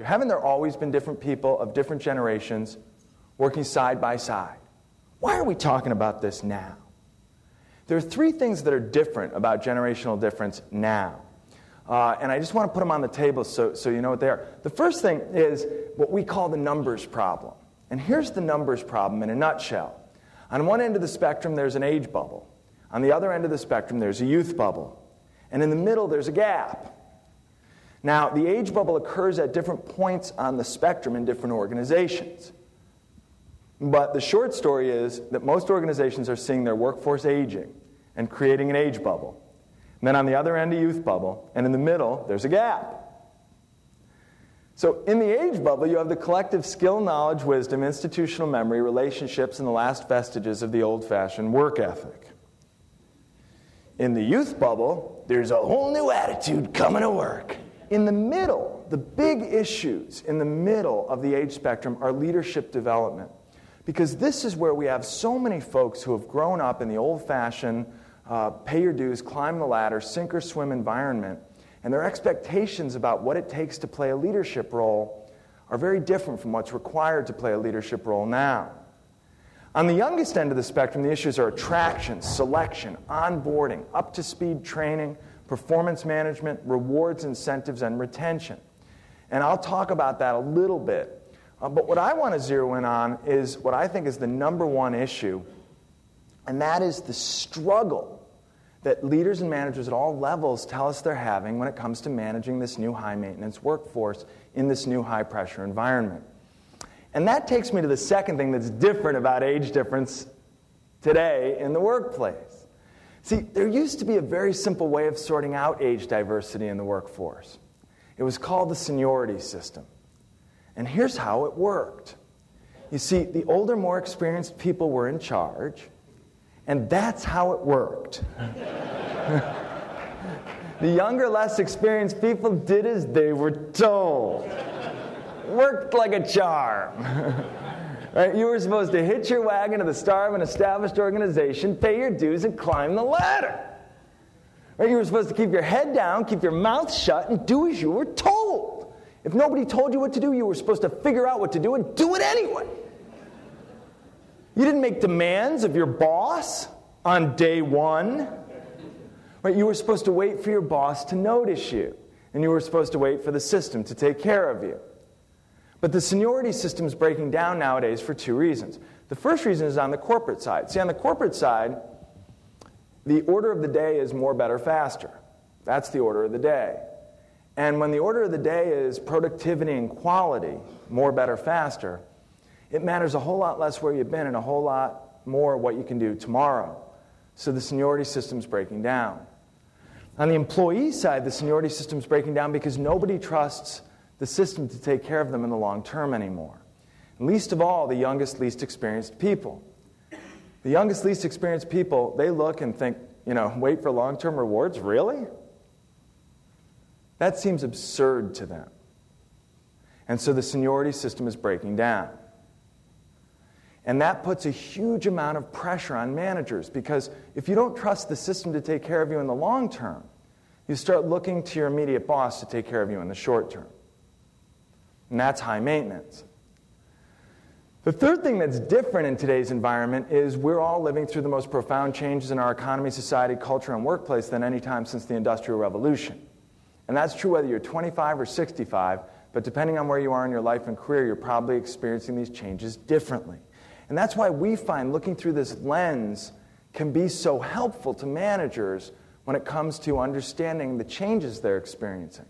Haven't there always been different people of different generations working side by side? Why are we talking about this now? There are three things that are different about generational difference now. And I just want to put them on the table so you know what they are. The first thing is what we call the numbers problem. And here's the numbers problem in a nutshell. On one end of the spectrum, there's an age bubble. On the other end of the spectrum, there's a youth bubble. And in the middle, there's a gap. Now, the age bubble occurs at different points on the spectrum in different organizations. But the short story is that most organizations are seeing their workforce aging and creating an age bubble. And then on the other end, a youth bubble. And in the middle, there's a gap. So in the age bubble, you have the collective skill, knowledge, wisdom, institutional memory, relationships, and the last vestiges of the old-fashioned work ethic. In the youth bubble, there's a whole new attitude coming to work. In the middle, the big issues in the middle of the age spectrum are leadership development. Because this is where we have so many folks who have grown up in the old-fashioned pay your dues, climb the ladder, sink or swim environment, and their expectations about what it takes to play a leadership role are very different from what's required to play a leadership role now. On the youngest end of the spectrum, the issues are attraction, selection, onboarding, up-to-speed training, performance management, rewards, incentives, and retention. And I'll talk about that a little bit. But what I want to zero in on is what I think is the number one issue, and that is the struggle that leaders and managers at all levels tell us they're having when it comes to managing this new high-maintenance workforce in this new high-pressure environment. And that takes me to the second thing that's different about age difference today in the workplace. See, there used to be a very simple way of sorting out age diversity in the workforce. It was called the seniority system. And here's how it worked. You see, the older, more experienced people were in charge, and that's how it worked. The younger, less experienced people did as they were told. Worked like a charm. Right? You were supposed to hitch your wagon to the star of an established organization, pay your dues, and climb the ladder. Right? You were supposed to keep your head down, keep your mouth shut, and do as you were told. If nobody told you what to do, you were supposed to figure out what to do and do it anyway. You didn't make demands of your boss on day one. Right? You were supposed to wait for your boss to notice you, and you were supposed to wait for the system to take care of you. But the seniority system is breaking down nowadays for two reasons. The first reason is on the corporate side. See, on the corporate side, the order of the day is more, better, faster. That's the order of the day. And when the order of the day is productivity and quality, more, better, faster, it matters a whole lot less where you've been and a whole lot more what you can do tomorrow. So the seniority system's breaking down. On the employee side, the seniority system's breaking down because nobody trusts the system to take care of them in the long term anymore. And least of all, the youngest, least experienced people. The youngest, least experienced people, they look and think, wait for long-term rewards? Really? That seems absurd to them. And so the seniority system is breaking down. And that puts a huge amount of pressure on managers because if you don't trust the system to take care of you in the long term, you start looking to your immediate boss to take care of you in the short term. And that's high maintenance. The third thing that's different in today's environment is we're all living through the most profound changes in our economy, society, culture, and workplace than any time since the Industrial Revolution. And that's true whether you're 25 or 65, but depending on where you are in your life and career, you're probably experiencing these changes differently. And that's why we find looking through this lens can be so helpful to managers when it comes to understanding the changes they're experiencing.